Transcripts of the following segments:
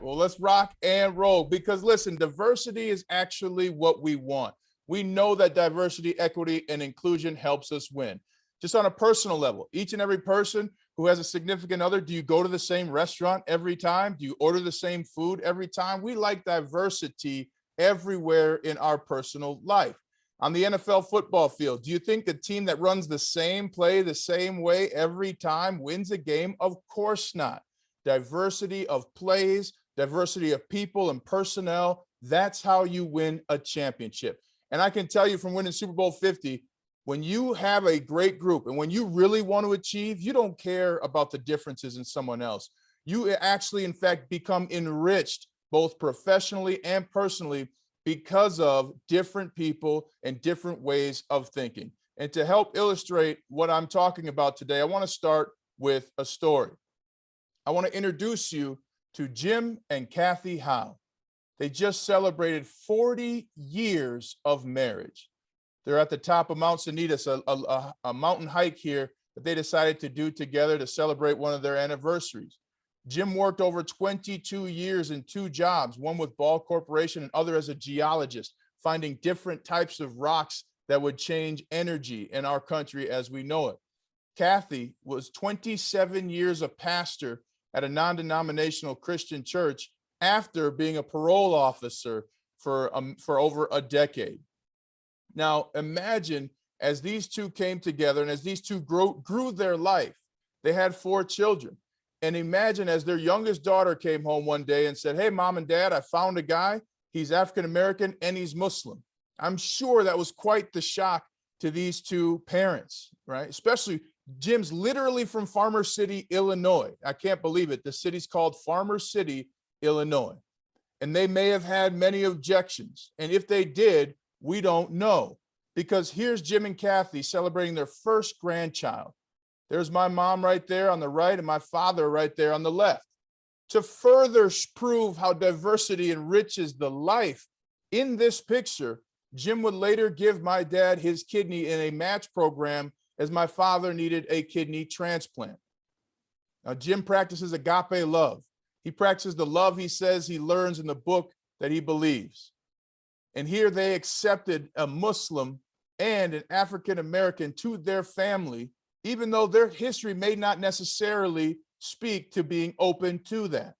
Well, let's rock and roll because listen, diversity is actually what we want. We know that diversity, equity, and inclusion helps us win. Just on a personal level, each and every person who has a significant other, do you go to the same restaurant every time? Do you order the same food every time? We like diversity everywhere in our personal life. On the NFL football field, do you think a team that runs the same play the same way every time wins a game? Of course not. Diversity of plays, diversity of people and personnel, that's how you win a championship. And I can tell you from winning Super Bowl 50, when you have a great group and when you really want to achieve, you don't care about the differences in someone else. You actually, in fact, become enriched both professionally and personally because of different people and different ways of thinking. And to help illustrate what I'm talking about today, I want to start with a story. I want to introduce you to Jim and Kathy Howe. They just celebrated 40 years of marriage. They're at the top of Mount Sanitas, a mountain hike here that they decided to do together to celebrate one of their anniversaries. Jim worked over 22 years in 2 jobs, one with Ball Corporation and other as a geologist, finding different types of rocks that would change energy in our country as we know it. Kathy was 27 years a pastor at a non-denominational Christian church after being a parole officer for over a decade. Now, imagine as these two came together and as these two grew their life, they had 4 children. And imagine as their youngest daughter came home one day and said, "Hey, mom and dad, I found a guy. He's African-American and he's Muslim." I'm sure that was quite the shock to these two parents, right? Especially Jim's literally from Farmer City, Illinois. I can't believe it. The city's called Farmer City, Illinois. And they may have had many objections. And if they did, we don't know. Because here's Jim and Kathy celebrating their first grandchild. There's my mom right there on the right and my father right there on the left. To further prove how diversity enriches the life in this picture, Jim would later give my dad his kidney in a match program as my father needed a kidney transplant. Now, Jim practices agape love. He practices the love he says he learns in the book that he believes. And here they accepted a Muslim and an African-American to their family, even though their history may not necessarily speak to being open to that.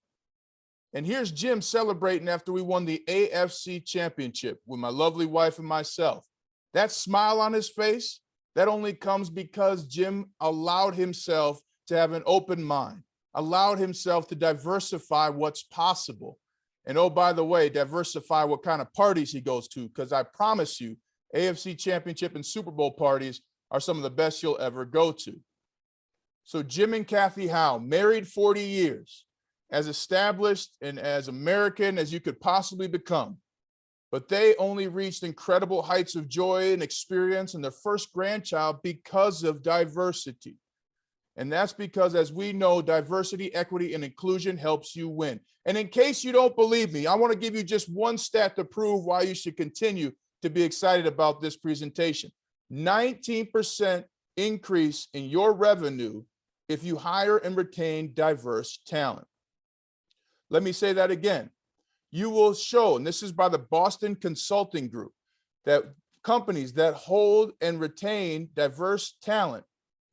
And here's Jim celebrating after we won the AFC championship with my lovely wife and myself. That smile on his face, that only comes because Jim allowed himself to have an open mind, allowed himself to diversify what's possible. And oh, by the way, diversify what kind of parties he goes to, because I promise you, AFC championship and Super Bowl parties are some of the best you'll ever go to. So Jim and Kathy Howe, married 40 years, as established and as American as you could possibly become. But they only reached incredible heights of joy and experience in their first grandchild because of diversity. And that's because, as we know, diversity, equity, and inclusion helps you win. And in case you don't believe me, I want to give you just one stat to prove why you should continue to be excited about this presentation. 19% increase in your revenue if you hire and retain diverse talent. Let me say that again. You will show, and this is by the Boston Consulting Group, that companies that hold and retain diverse talent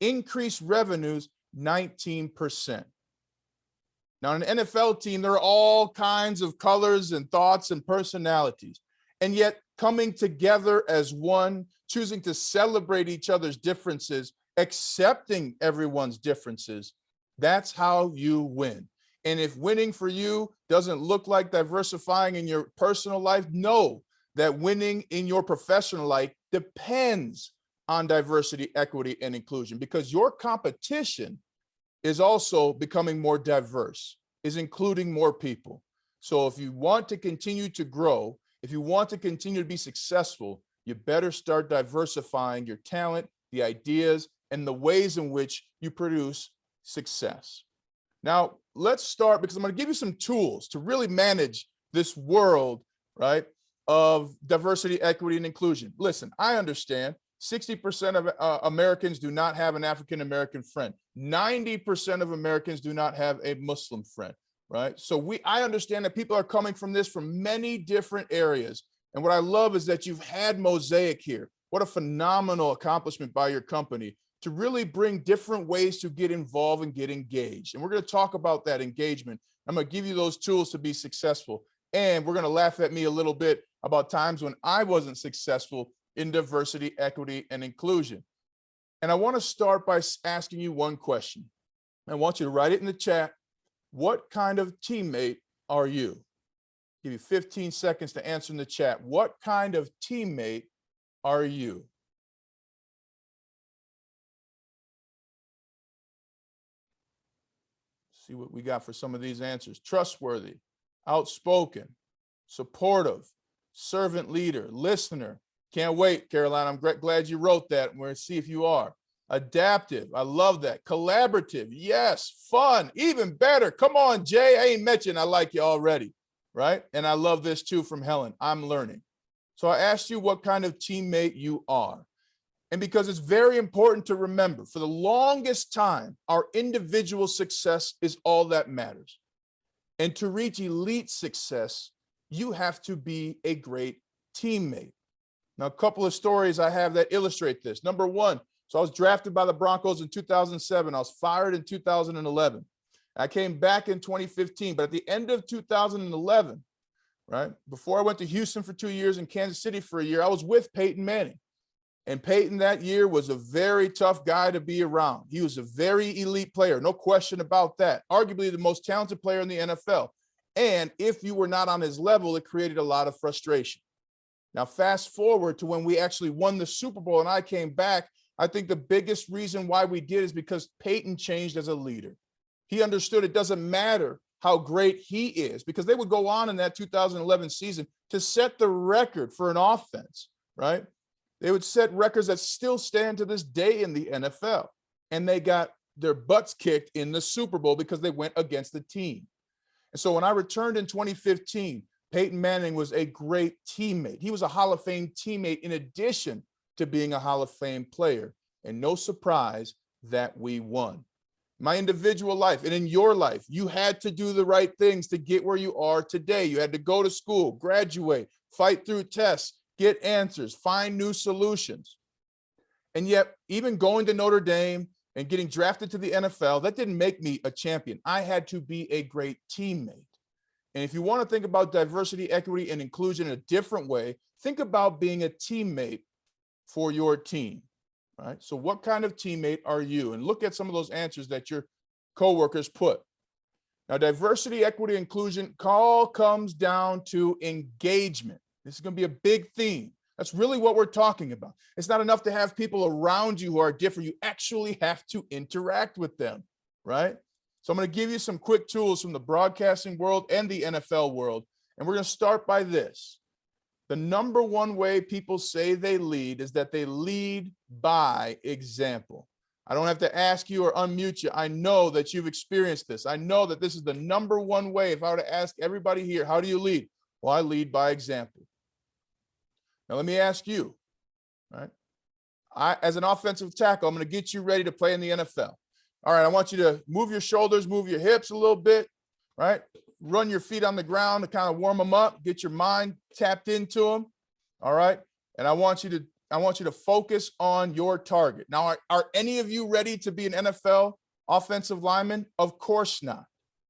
increase revenues 19%. Now, an NFL team, there are all kinds of colors and thoughts and personalities, and yet coming together as one, choosing to celebrate each other's differences, accepting everyone's differences, that's how you win. And if winning for you doesn't look like diversifying in your personal life, know that winning in your professional life depends on diversity, equity, and inclusion, because your competition is also becoming more diverse, is including more people. So if you want to continue to grow, if you want to continue to be successful, you better start diversifying your talent, the ideas, and the ways in which you produce success. Now, let's start, because I'm going to give you some tools to really manage this world, right, of diversity, equity, and inclusion. Listen, I understand 60% of Americans do not have an African-American friend. 90% of Americans do not have a Muslim friend. right? So I understand that people are coming from this from many different areas. And what I love is that you've had Mosaic here. What a phenomenal accomplishment by your company to really bring different ways to get involved and get engaged. And we're going to talk about that engagement. I'm going to give you those tools to be successful. And we're going to laugh at me a little bit about times when I wasn't successful in diversity, equity, and inclusion. And I want to start by asking you one question. I want you to write it in the chat. What kind of teammate are you? I'll give you 15 seconds to answer in the chat. What kind of teammate are you? See what we got for some of these answers. Trustworthy, outspoken, supportive, servant leader, listener. Can't wait, Caroline. I'm glad you wrote that. We're going to see if you are. Adaptive. I love that. Collaborative. Yes. Fun. Even better. Come on, Jay. I ain't mentioned I like you already, right? And I love this too from Helen. I'm learning. So I asked you what kind of teammate you are. And because it's very important to remember, for the longest time, our individual success is all that matters. And to reach elite success, you have to be a great teammate. Now, a couple of stories I have that illustrate this. Number one, so I was drafted by the Broncos in 2007. I was fired in 2011. I came back in 2015, but at the end of 2011, right, before I went to Houston for 2 years and Kansas City for a year, I was with Peyton Manning. And Peyton that year was a very tough guy to be around. He was a very elite player, no question about that. Arguably the most talented player in the NFL. And if you were not on his level, it created a lot of frustration. Now, fast forward to when we actually won the Super Bowl and I came back, I think the biggest reason why we did is because Peyton changed as a leader. He understood it doesn't matter how great he is, because they would go on in that 2011 season to set the record for an offense, right? They would set records that still stand to this day in the NFL. And they got their butts kicked in the Super Bowl because they went against the team. And so when I returned in 2015, Peyton Manning was a great teammate. He was a Hall of Fame teammate in addition to being a Hall of Fame player. And no surprise that we won. My individual life and in your life, you had to do the right things to get where you are today. You had to go to school, graduate, fight through tests, get answers, find new solutions. And yet, even going to Notre Dame and getting drafted to the NFL, that didn't make me a champion. I had to be a great teammate. And if you want to think about diversity, equity, and inclusion in a different way, think about being a teammate for your team, right? So what kind of teammate are you? And look at some of those answers that your coworkers put. Now, diversity, equity, inclusion all comes down to engagement. This is going to be a big theme. That's really what we're talking about. It's not enough to have people around you who are different. You actually have to interact with them, right? So I'm going to give you some quick tools from the broadcasting world and the NFL world. And we're going to start by this. The number one way people say they lead is that they lead by example. I don't have to ask you or unmute you. I know that you've experienced this. I know that this is the number one way. If I were to ask everybody here, how do you lead? Well, I lead by example. Now, let me ask you, right? As an offensive tackle, I'm going to get you ready to play in the NFL. All right, I want you to move your shoulders, move your hips a little bit, right? Run your feet on the ground to kind of warm them up, get your mind tapped into them. All right. And I want you to focus on your target. Now, are any of you ready to be an NFL offensive lineman? Of course not,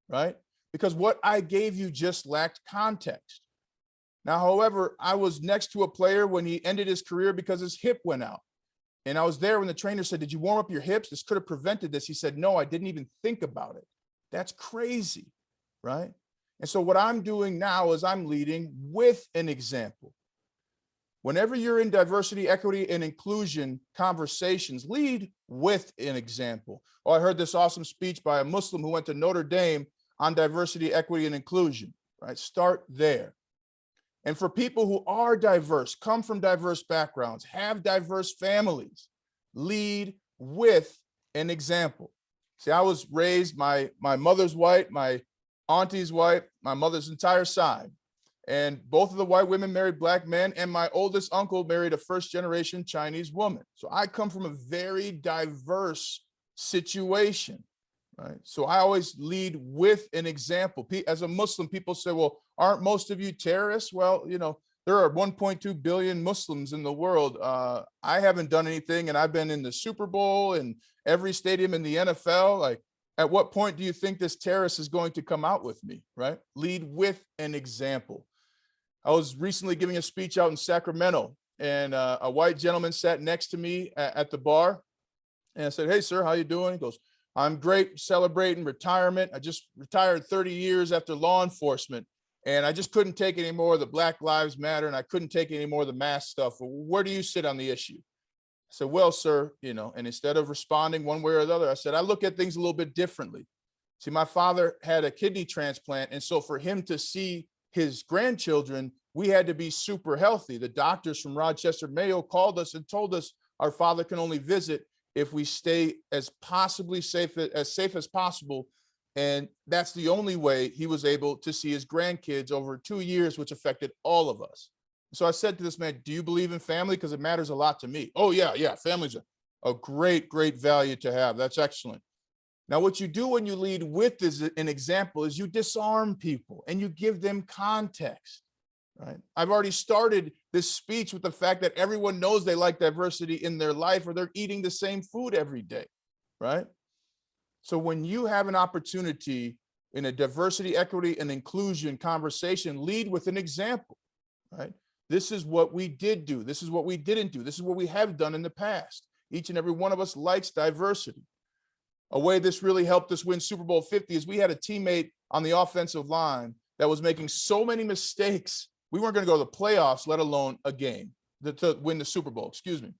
right? Because what I gave you just lacked context. Now, however, I was next to a player when he ended his career because his hip went out. And I was there when the trainer said, "Did you warm up your hips? This could have prevented this." He said, "No, I didn't even think about it." That's crazy, right? And so what I'm doing now is I'm leading with an example. Whenever you're in diversity, equity, and inclusion conversations, lead with an example. Oh, I heard this awesome speech by a Muslim who went to Notre Dame on diversity, equity, and inclusion, right? Start there. And for people who are diverse, come from diverse backgrounds, have diverse families, lead with an example. See, I was raised, my mother's white, my auntie's white, my mother's entire side. And both of the white women married black men, and my oldest uncle married a first-generation Chinese woman. So I come from a very diverse situation, right? So I always lead with an example. As a Muslim, people say, well, aren't most of you terrorists? Well, you know, there are 1.2 billion Muslims in the world. I haven't done anything, and I've been in the Super Bowl and every stadium in the NFL. Like, at what point do you think this terrorist is going to come out with me, right? Lead with an example. I was recently giving a speech out in Sacramento, and a white gentleman sat next to me at the bar, and I said, hey, sir, how you doing? He goes, I'm great, celebrating retirement. I just retired 30 years after law enforcement, and I just couldn't take any more of the Black Lives Matter, and I couldn't take any more of the mask stuff. Where do you sit on the issue? I said, well, sir, you know, and instead of responding one way or the other, I said, I look at things a little bit differently. See, my father had a kidney transplant, and so for him to see his grandchildren, we had to be super healthy. The doctors from Rochester Mayo called us and told us our father can only visit if we stay as safe as possible. And that's the only way he was able to see his grandkids over 2 years, which affected all of us. So I said to this man, do you believe in family? Because it matters a lot to me. Oh, yeah, family's a great, great value to have. That's excellent. Now, what you do when you lead with as an example is you disarm people and you give them context, right? I've already started this speech with the fact that everyone knows they like diversity in their life, or they're eating the same food every day, right? So when you have an opportunity in a diversity, equity, and inclusion conversation, lead with an example, right? This is what we did do. This is what we didn't do. This is what we have done in the past. Each and every one of us likes diversity. A way this really helped us win Super Bowl 50 is we had a teammate on the offensive line that was making so many mistakes. We weren't going to go to the playoffs, let alone a game to win the Super Bowl, excuse me.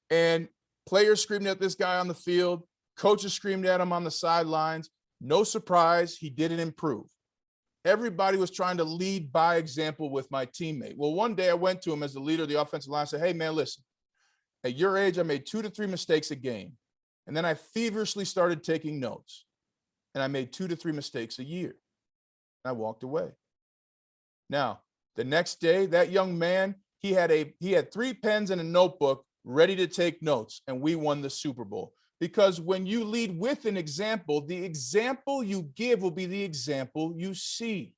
And players screamed at this guy on the field. Coaches screamed at him on the sidelines. No surprise, he didn't improve. Everybody was trying to lead by example with my teammate. Well, one day I went to him as the leader of the offensive line and said, hey, man, listen, at your age, I made 2 to 3 mistakes a game. And then I feverishly started taking notes. And I made 2 to 3 mistakes a year. And I walked away. Now, the next day, that young man, he had 3 pens and a notebook ready to take notes, and we won the Super Bowl. Because when you lead with an example, the example you give will be the example you see.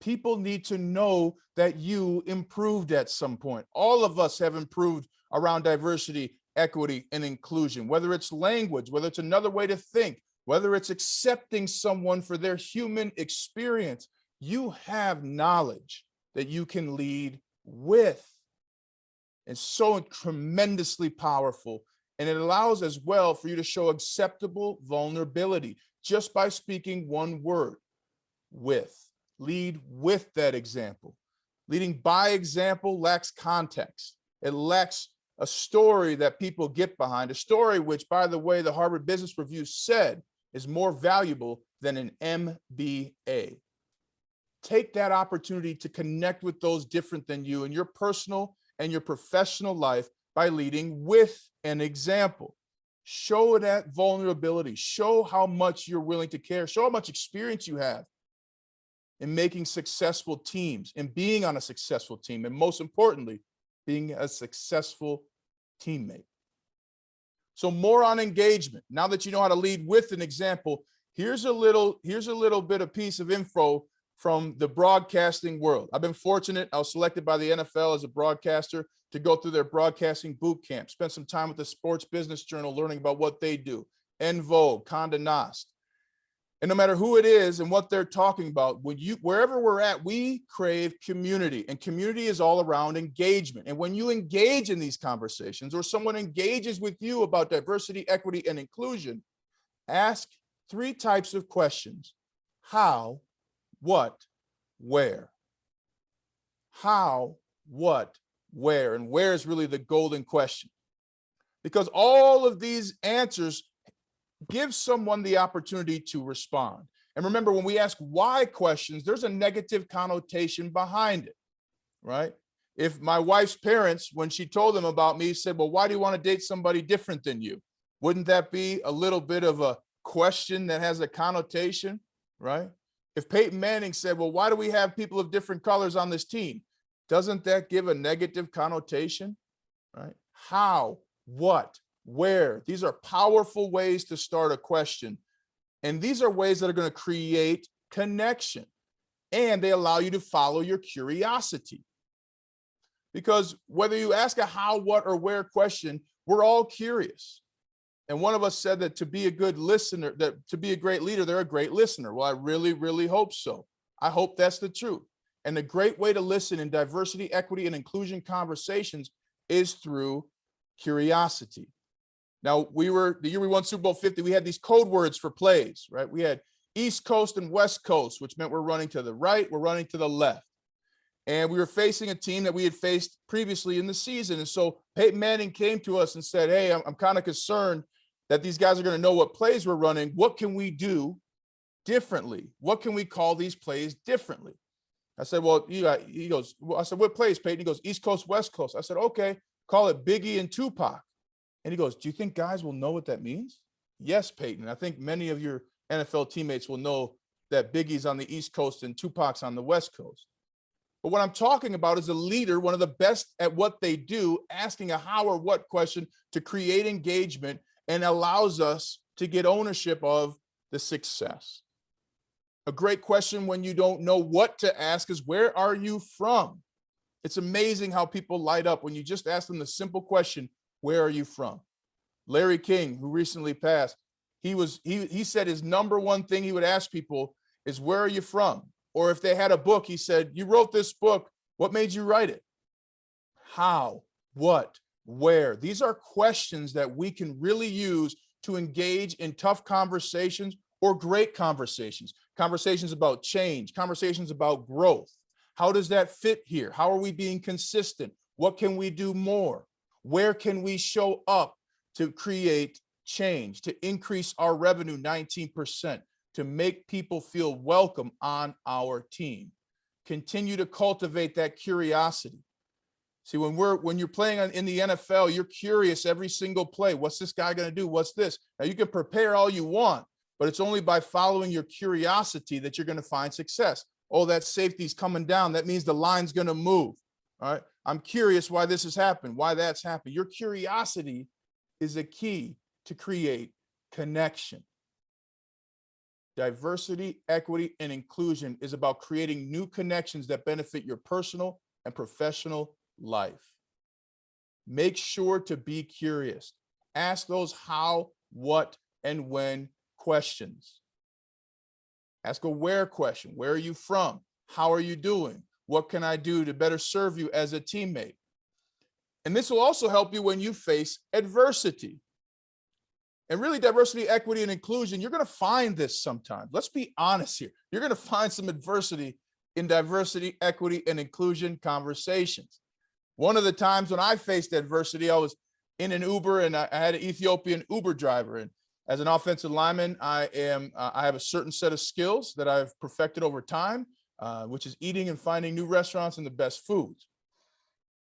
People need to know that you improved at some point. All of us have improved around diversity, equity, and inclusion, whether it's language, whether it's another way to think, whether it's accepting someone for their human experience. You have knowledge that you can lead with. It's so tremendously powerful. And it allows as well for you to show acceptable vulnerability just by speaking one word, with. Lead with that example. Leading by example lacks context. It lacks a story that people get behind, a story which, by the way, the Harvard Business Review said is more valuable than an MBA. Take that opportunity to connect with those different than you in your personal and your professional life by leading with an example. Show that vulnerability. Show how much you're willing to care. Show how much experience you have in making successful teams and being on a successful team. And most importantly, being a successful teammate. So more on engagement. Now that you know how to lead with an example, here's a little bit of piece of info from the broadcasting world. I've been fortunate. I was selected by the NFL as a broadcaster to go through their broadcasting boot camp, spent some time with the Sports Business Journal learning about what they do, En Vogue, Condé Nast. And no matter who it is and what they're talking about, wherever we're at, we crave community, and community is all around engagement. And when you engage in these conversations, or someone engages with you about diversity, equity, and inclusion, ask 3 types of questions: how, what, where. How, what, where? And where is really the golden question, because all of these answers give someone the opportunity to respond. And remember, when we ask why questions, there's a negative connotation behind it, right? If my wife's parents, when she told them about me, said, well, why do you want to date somebody different than you? Wouldn't that be a little bit of a question that has a connotation, right? If Peyton Manning said, well, why do we have people of different colors on this team? Doesn't that give a negative connotation, right? How, what, where. These are powerful ways to start a question. And these are ways that are going to create connection, and they allow you to follow your curiosity. Because whether you ask a how, what, or where question, we're all curious. And one of us said that to be a good listener, that to be a great leader, they're a great listener. Well, I really, really hope so. I hope that's the truth. And a great way to listen in diversity, equity, and inclusion conversations is through curiosity. Now, the year we won Super Bowl 50, we had these code words for plays, right? We had East Coast and West Coast, which meant we're running to the right, we're running to the left. And we were facing a team that we had faced previously in the season. And so Peyton Manning came to us and said, hey, I'm kind of concerned that these guys are going to know what plays we're running. What can we do differently? What can we call these plays differently? I said, well, he goes, well, I said, what plays, Peyton? He goes, East Coast, West Coast. I said, okay, call it Biggie and Tupac. And he goes, do you think guys will know what that means? Yes, Peyton. I think many of your NFL teammates will know that Biggie's on the East Coast and Tupac's on the West Coast. But what I'm talking about is a leader, one of the best at what they do, asking a how or what question to create engagement and allows us to get ownership of the success. A great question when you don't know what to ask is, where are you from? It's amazing how people light up when you just ask them the simple question, where are you from? Larry King, who recently passed, he said his number one thing he would ask people is, where are you from? Or if they had a book, he said, you wrote this book, what made you write it? How, what, where? These are questions that we can really use to engage in tough conversations or great conversations, conversations about change, conversations about growth. How does that fit here? How are we being consistent? What can we do more? Where can we show up to create change, to increase our revenue 19%, to make people feel welcome on our team? Continue to cultivate that curiosity. See, when you're playing in the NFL, you're curious every single play. What's this guy going to do? What's this? Now, you can prepare all you want, but it's only by following your curiosity that you're going to find success. Oh, that safety's coming down. That means the line's going to move. All right. I'm curious why this has happened, why that's happened. Your curiosity is a key to create connection. Diversity, equity, and inclusion is about creating new connections that benefit your personal and professional life. Make sure to be curious. Ask those how, what, and when questions. Ask a where question. Where are you from? How are you doing? What can I do to better serve you as a teammate? And this will also help you when you face adversity. And really, diversity, equity, and inclusion, you're going to find this sometimes. Let's be honest here. You're going to find some adversity in diversity, equity, and inclusion conversations. One of the times when I faced adversity, I was in an Uber and I had an Ethiopian Uber driver. And as an offensive lineman, I have a certain set of skills that I've perfected over time, which is eating and finding new restaurants and the best foods.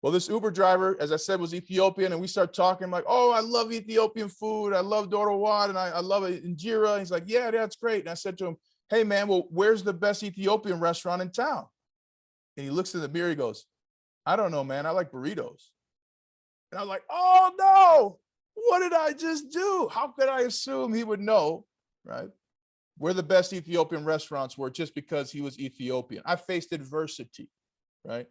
Well, this Uber driver, as I said, was Ethiopian, and we start talking like, oh, I love Ethiopian food. I love Dorowat, and I love injera. And he's like, yeah, that's great. And I said to him, hey, man, well, where's the best Ethiopian restaurant in town? And he looks in the mirror, he goes, I don't know, man. I like burritos. And I was like, oh, no, what did I just do? How could I assume he would know, right, where the best Ethiopian restaurants were just because he was Ethiopian? I faced adversity, right?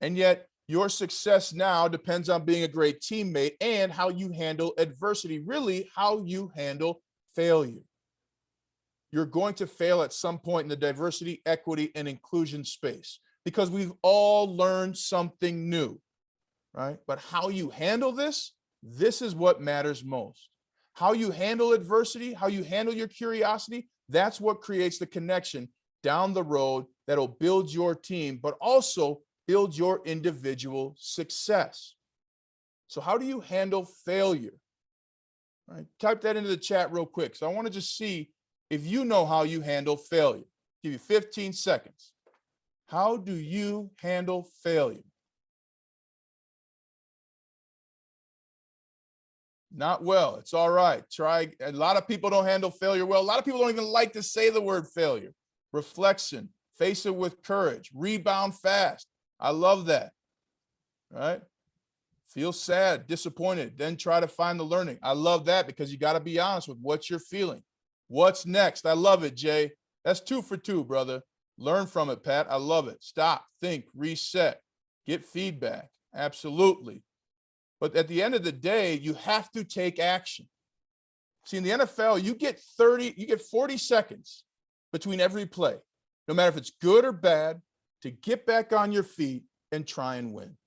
And yet, your success now depends on being a great teammate and how you handle adversity, really how you handle failure. You're going to fail at some point in the diversity, equity, and inclusion space because we've all learned something new, right? But how you handle this is what matters most. How you handle adversity, how you handle your curiosity, that's what creates the connection down the road that'll build your team, but also build your individual success. So how do you handle failure? All right, type that into the chat real quick. So I want to just see if you know how you handle failure. I'll give you 15 seconds. How do you handle failure? Not well. It's all right. Try. A lot of people don't handle failure well. A lot of people don't even like to say the word failure. Reflection. Face it with courage. Rebound fast. I love that. Right? Feel sad, disappointed, then try to find the learning. I love that because you got to be honest with what you're feeling. What's next? I love it, Jay. That's 2 for 2, brother. Learn from it, Pat. I love it. Stop, think, reset, get feedback. Absolutely. But at the end of the day, you have to take action. See, in the NFL, you get 40 seconds between every play, no matter if it's good or bad, to get back on your feet and try and win.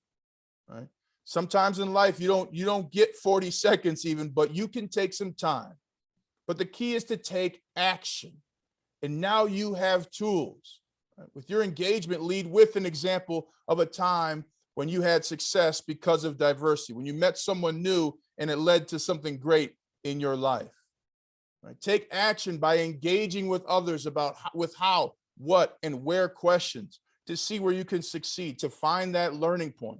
Right? Sometimes in life, you don't get 40 seconds even, but you can take some time. But the key is to take action. And now you have tools. Right? With your engagement, lead with an example of a time when you had success because of diversity, when you met someone new and it led to something great in your life. Right? Take action by engaging with others with how, what, and where questions to see where you can succeed, to find that learning point,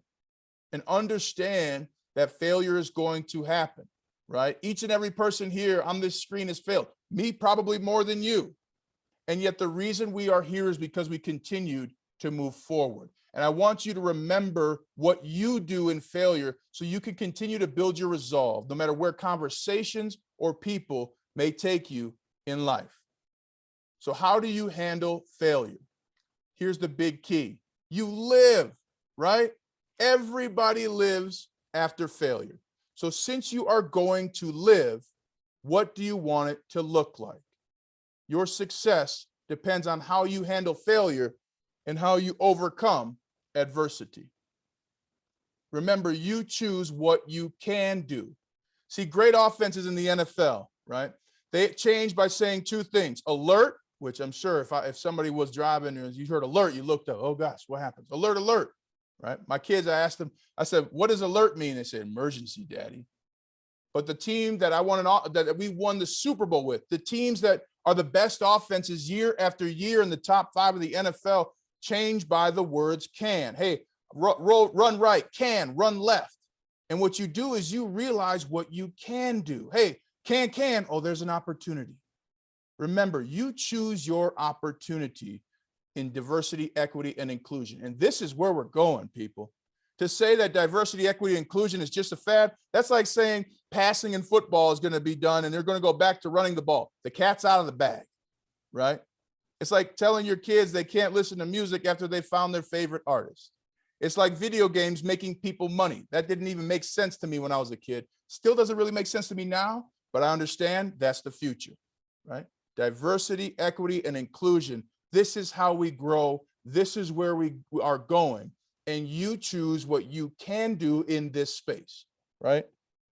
and understand that failure is going to happen, right? Each and every person here on this screen has failed. Me, probably more than you. And yet the reason we are here is because we continued to move forward. And I want you to remember what you do in failure so you can continue to build your resolve, no matter where conversations or people may take you in life. So how do you handle failure? Here's the big key. You live, right? Everybody lives after failure. So since you are going to live, what do you want it to look like? Your success depends on how you handle failure and how you overcome adversity. Remember, you choose what you can do. See, great offenses in the NFL, right? They change by saying 2 things: alert, which I'm sure if somebody was driving and you heard alert, you looked up, oh gosh, what happens? Alert, alert, right? My kids, I asked them, I said, what does alert mean? They said, emergency, daddy. But the team that that we won the Super Bowl with, the teams that are the best offenses year after year in the top 5 of the NFL, change by the words can. Hey, run right, can, run left. And what you do is you realize what you can do. Hey, can, oh, there's an opportunity. Remember, you choose your opportunity in diversity, equity, and inclusion. And this is where we're going, people. To say that diversity, equity, and inclusion is just a fad, that's like saying passing in football is going to be done and they're going to go back to running the ball. The cat's out of the bag, right? It's like telling your kids they can't listen to music after they found their favorite artist. It's like video games making people money. That didn't even make sense to me when I was a kid. Still doesn't really make sense to me now, but I understand that's the future, right? Diversity, equity, and inclusion. This is how we grow. This is where we are going. And you choose what you can do in this space, right?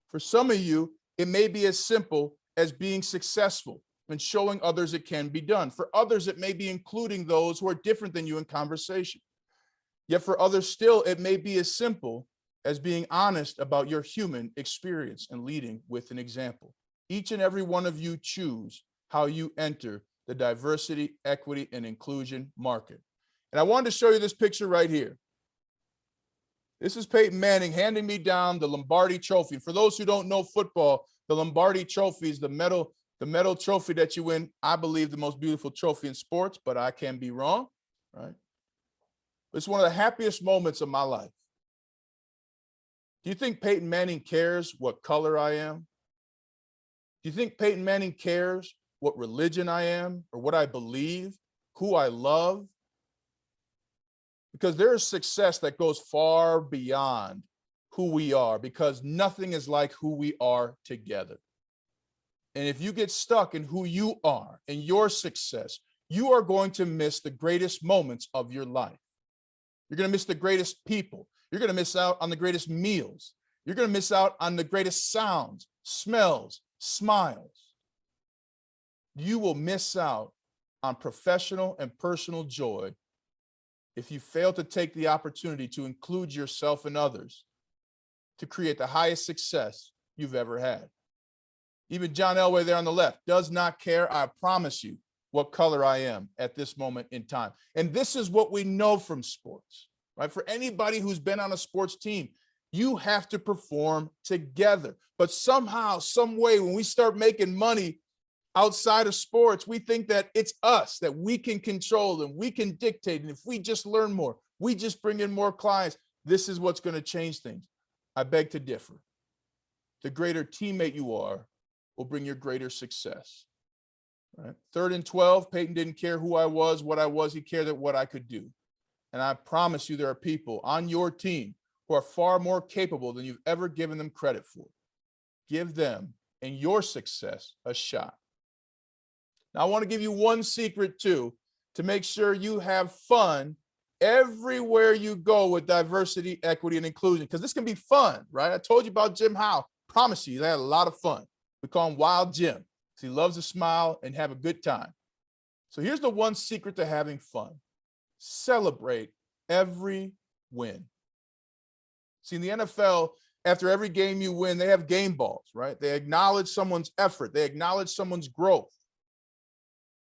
For some of you, it may be as simple as being successful and showing others it can be done. For others, it may be including those who are different than you in conversation. Yet for others still, it may be as simple as being honest about your human experience and leading with an example. Each and every one of you choose how you enter the diversity, equity, and inclusion market. And I wanted to show you this picture right here. This is Peyton Manning handing me down the Lombardi Trophy. For those who don't know football, the Lombardi Trophy is the medal trophy that you win. I believe the most beautiful trophy in sports, but I can be wrong, right? It's one of the happiest moments of my life. Do you think Peyton Manning cares what color I am? Do you think Peyton Manning cares what religion I am or what I believe, who I love? Because there is success that goes far beyond who we are, because nothing is like who we are together. And if you get stuck in who you are and your success, you are going to miss the greatest moments of your life. You're going to miss the greatest people. You're going to miss out on the greatest meals. You're going to miss out on the greatest sounds, smells, smiles. You will miss out on professional and personal joy if you fail to take the opportunity to include yourself and others to create the highest success you've ever had. Even John Elway there on the left does not care, I promise you, what color I am at this moment in time. And this is what we know from sports, right? For anybody who's been on a sports team, you have to perform together. But somehow, some way, when we start making money outside of sports, we think that it's us, that we can control and we can dictate. And if we just learn more, we just bring in more clients, this is what's going to change things. I beg to differ. The greater teammate you are will bring your greater success. Right? 3rd and 12, Peyton didn't care who I was, what I was. He cared what I could do. And I promise you there are people on your team who are far more capable than you've ever given them credit for. Give them and your success a shot. Now, I want to give you one secret too, to make sure you have fun everywhere you go with diversity, equity, and inclusion, because this can be fun, right? I told you about Jim Howe. Promise you, they had a lot of fun. We call him Wild Jim, because he loves to smile and have a good time. So here's the one secret to having fun. Celebrate every win. See, in the NFL, after every game you win, they have game balls, right? They acknowledge someone's effort. They acknowledge someone's growth.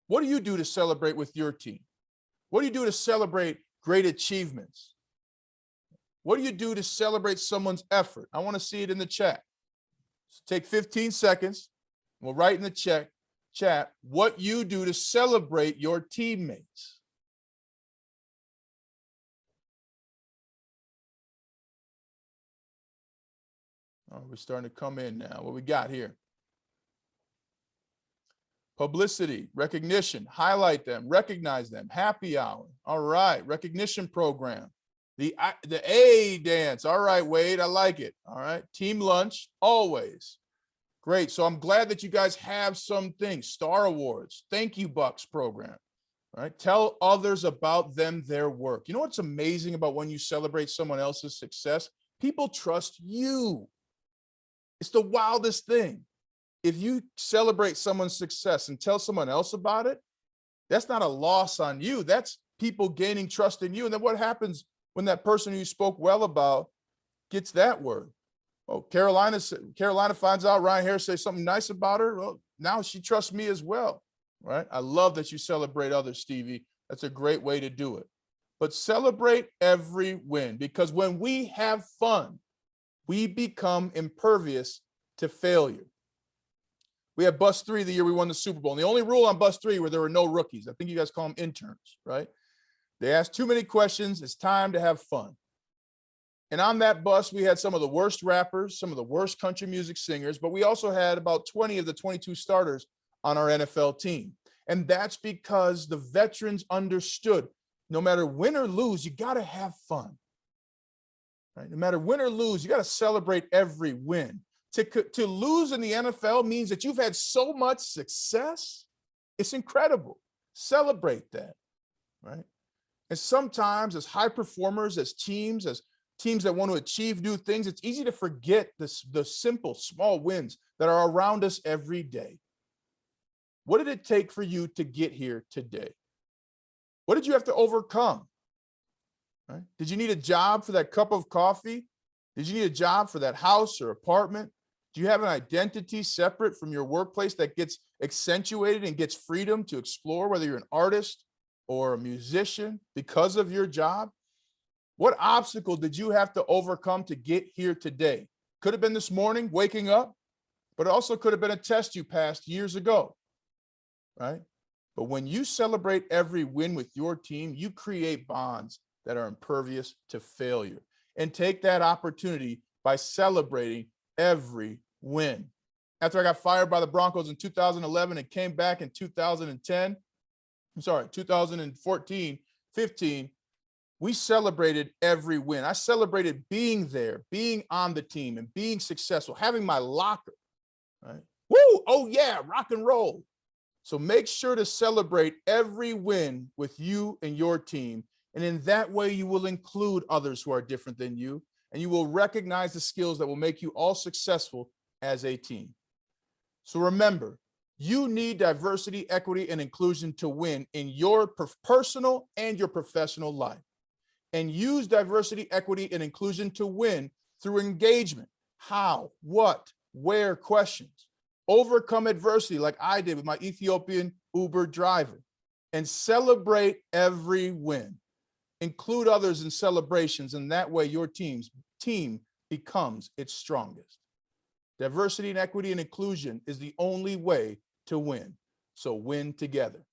What do you do to celebrate with your team? What do you do to celebrate great achievements? What do you do to celebrate someone's effort? I want to see it in the chat. So take 15 seconds. We'll write in the chat what you do to celebrate your teammates. Oh, we're starting to come in now. What we got here? Publicity, recognition, highlight them, recognize them, happy hour. All right, recognition program. The A dance. All right, Wade, I like it. All right, team lunch, always. Great, so I'm glad that you guys have some things. Star Awards, thank you bucks program. All right, tell others about them, their work. You know what's amazing about when you celebrate someone else's success? People trust you. It's the wildest thing. If you celebrate someone's success and tell someone else about it, that's not a loss on you. That's people gaining trust in you. And then what happens when that person who you spoke well about gets that word? Oh, Carolina finds out Ryan Harris says something nice about her. Well, now she trusts me as well, right? I love that you celebrate others, Stevie. That's a great way to do it. But celebrate every win, because when we have fun, we become impervious to failure. We had bus 3 the year we won the Super Bowl. And the only rule on bus 3 where there were no rookies. I think you guys call them interns, right? They asked too many questions. It's time to have fun. And on that bus, we had some of the worst rappers, some of the worst country music singers, but we also had about 20 of the 22 starters on our NFL team. And that's because the veterans understood no matter win or lose, you got to have fun. Right? No matter win or lose, you got to celebrate every win. To lose in the NFL means that you've had so much success. It's incredible. Celebrate that, right? And sometimes as high performers, as teams that want to achieve new things, it's easy to forget the simple, small wins that are around us every day. What did it take for you to get here today? What did you have to overcome? Right? Did you need a job for that cup of coffee? Did you need a job for that house or apartment? Do you have an identity separate from your workplace that gets accentuated and gets freedom to explore, whether you're an artist or a musician because of your job? What obstacle did you have to overcome to get here today? Could have been this morning, waking up, but it also could have been a test you passed years ago, right? But when you celebrate every win with your team, you create bonds that are impervious to failure. And take that opportunity by celebrating every win. After I got fired by the Broncos in 2011 and came back in 2014, 15, we celebrated every win. I celebrated being there, being on the team and being successful, having my locker, right? Woo, oh yeah, rock and roll. So make sure to celebrate every win with you and your team. And in that way, you will include others who are different than you, and you will recognize the skills that will make you all successful as a team. So remember, you need diversity, equity, and inclusion to win in your personal and your professional life. And use diversity, equity, and inclusion to win through engagement. How, what, where questions. Overcome adversity like I did with my Ethiopian Uber driver. And celebrate every win. Include others in celebrations, and that way your team becomes its strongest. Diversity and equity and inclusion is the only way to win. So win together.